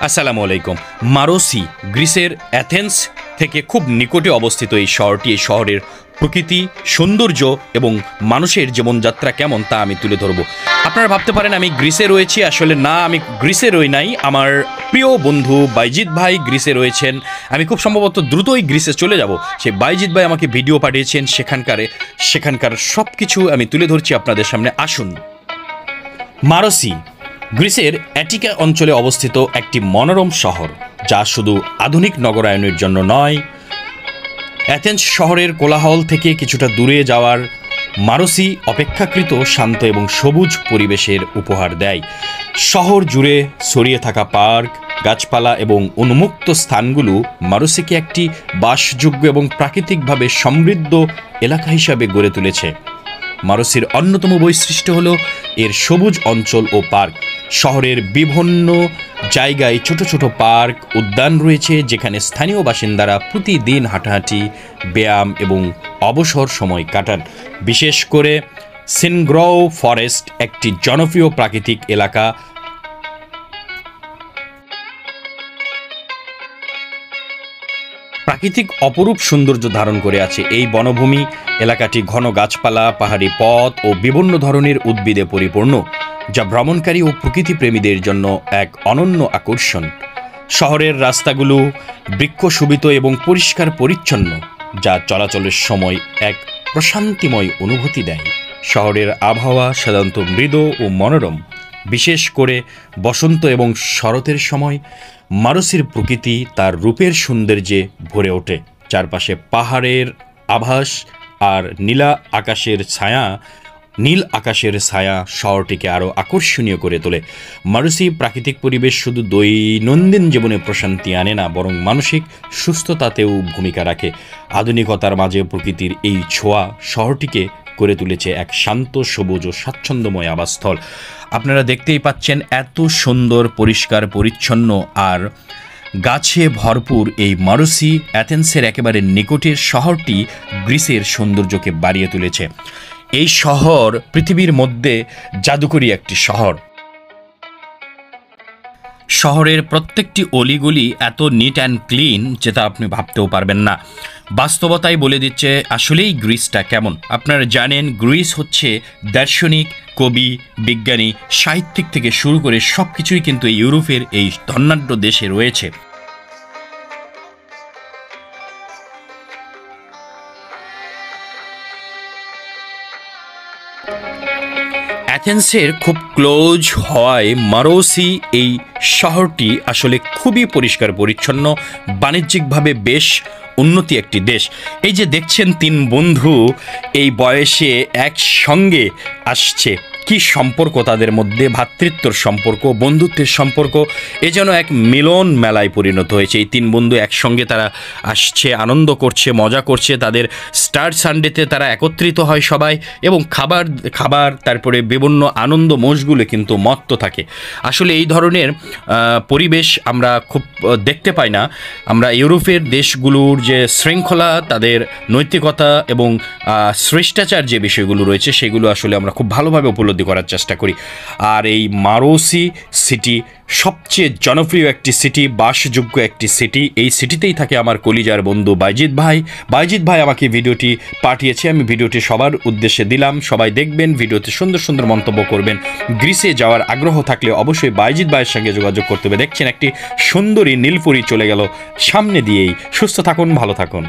আসসালামু আলাইকুম। মারোসি গ্রিসের অ্যাথেন্স থেকে খুব নিকটে অবস্থিত এই শহরটি, এই শহরের প্রকৃতি, সৌন্দর্য এবং মানুষের জীবনযাত্রা কেমন তা আমি তুলে ধরব। আপনারা ভাবতে পারেন আমি গ্রিসে রয়েছি, আসলে না, আমি গ্রিসে রই নাই। আমার প্রিয় বন্ধু বাইজিৎ ভাই গ্রিসে রয়েছেন। আমি খুব সম্ভবত দ্রুতই গ্রিসে চলে যাব। সেই বাইজিৎ ভাই আমাকে ভিডিও পাঠিয়েছেন, সেখানকার সব কিছু আমি তুলে ধরছি আপনাদের সামনে। আসুন। মারোসি গ্রিসের অ্যাটিকা অঞ্চলে অবস্থিত একটি মনোরম শহর, যা শুধু আধুনিক নগরায়নের জন্য নয়। অ্যাথেন্স শহরের কোলাহল থেকে কিছুটা দূরে যাওয়ার মারোসি অপেক্ষাকৃত শান্ত এবং সবুজ পরিবেশের উপহার দেয়। শহর জুড়ে ছড়িয়ে থাকা পার্ক, গাছপালা এবং উন্মুক্ত স্থানগুলো মারোসিকে একটি বাসযোগ্য এবং প্রাকৃতিকভাবে সমৃদ্ধ এলাকা হিসাবে গড়ে তুলেছে। মারোসির অন্যতম বৈশিষ্ট্য হল এর সবুজ অঞ্চল ও পার্ক। শহরের বিভিন্ন জায়গায় ছোট ছোট পার্ক, উদ্যান রয়েছে, যেখানে স্থানীয় বাসিন্দারা প্রতিদিন হাঁটাহাঁটি, ব্যায়াম এবং অবসর সময় কাটান। বিশেষ করে সিনগ্রও ফরেস্ট একটি জনপ্রিয় প্রাকৃতিক এলাকা। প্রাকৃতিক অপরূপ সৌন্দর্য ধারণ করে আছে এই বনভূমি। এলাকাটি ঘন গাছপালা, পাহাড়ি পথ ও বিভিন্ন ধরনের উদ্ভিদে পরিপূর্ণ, যা ভ্রমণকারী ও প্রকৃতিপ্রেমীদের জন্য এক অনন্য আকর্ষণ। শহরের রাস্তাগুলো বৃক্ষশোভিত এবং পরিষ্কার পরিচ্ছন্ন, যা চলাচলের সময় এক প্রশান্তিময় অনুভূতি দেয়। শহরের আবহাওয়া সাধারণত মৃদু ও মনোরম, বিশেষ করে বসন্ত এবং শরতের সময়। মারোসির প্রকৃতি তার রূপের সৌন্দর্যে ভরে ওঠে। চারপাশে পাহাড়ের আভাস আর নীল আকাশের ছায়া শহরটিকে আরও আকর্ষণীয় করে তোলে। মারোসি প্রাকৃতিক পরিবেশ শুধু দৈনন্দিন জীবনে প্রশান্তি আনে না, বরং মানসিক সুস্থতাতেও ভূমিকা রাখে। আধুনিকতার মাঝে প্রকৃতির এই ছোঁয়া শহরটিকে করে তুলেছে এক শান্ত, সবুজ ও স্বাচ্ছন্দ্যময় আবাসস্থল। আপনারা দেখতেই পাচ্ছেন এত সুন্দর, পরিষ্কার পরিচ্ছন্ন আর গাছে ভরপুর এই মারোসি অ্যাথেন্সের একেবারে নিকটের শহরটি গ্রিসের সৌন্দর্যকে বাড়িয়ে তুলেছে। এই শহর পৃথিবীর মধ্যে জাদুকরী একটি শহর। শহরের প্রত্যেকটি অলিগলি এত নিট অ্যান্ড ক্লিন যেটা আপনি ভাবতেও পারবেন না। বাস্তবতাই বলে দিচ্ছে আসলেই গ্রিসটা কেমন। আপনারা জানেন গ্রিস হচ্ছে দার্শনিক, কবি, বিজ্ঞানী, সাহিত্যিক থেকে শুরু করে সব কিছুই কিন্তু ইউরোপের এই ধনাঢ্য দেশে রয়েছে। অ্যাথেন্সের খুব ক্লোজ হওয়ায় মারোসি এই শহরটি আসলে খুবই পরিষ্কার পরিচ্ছন্ন, বাণিজ্যিকভাবে বেশ উন্নতি একটি দেশ। এই যে দেখছেন তিন বন্ধু এই বয়সে একসঙ্গে আসছে, কি সম্পর্ক তাদের মধ্যে, ভ্রাতৃত্বর সম্পর্ক, বন্ধুত্বের সম্পর্ক, এ যেন এক মিলন মেলায় পরিণত হয়েছে। এই তিন বন্ধু একসঙ্গে তারা আসছে, আনন্দ করছে, মজা করছে। তাদের স্টার সানডেতে তারা একত্রিত হয় সবাই, এবং খাবার তারপরে বিভিন্ন আনন্দ মোষগুলো কিন্তু মত্ত থাকে। আসলে এই ধরনের পরিবেশ আমরা খুব দেখতে পাই না। আমরা ইউরোপের দেশগুলোর যে শৃঙ্খলা, তাদের নৈতিকতা এবং শ্রেষ্টাচার যে বিষয়গুলো রয়েছে, সেগুলো আসলে আমরা খুব ভালোভাবে উপলব্ধি করার চেষ্টা করি। আর এই মারোসি সিটি সবচেয়ে জনপ্রিয় একটি সিটি, বাসযোগ্য একটি সিটি। এই সিটিতেই থাকে আমার কলিজার বন্ধু বাইজিৎ ভাই আমাকে ভিডিওটি পাঠিয়েছে। আমি ভিডিওটি সবার উদ্দেশ্যে দিলাম, সবাই দেখবেন, ভিডিওতে সুন্দর সুন্দর মন্তব্য করবেন। গ্রিসে যাওয়ার আগ্রহ থাকলে অবশ্যই বাইজিৎ ভাইয়ের সঙ্গে যোগাযোগ করতে হবে। দেখছেন একটি সুন্দরী নীলপরী চলে গেল সামনে দিয়েই। সুস্থ থাকুন, ভালো থাকুন।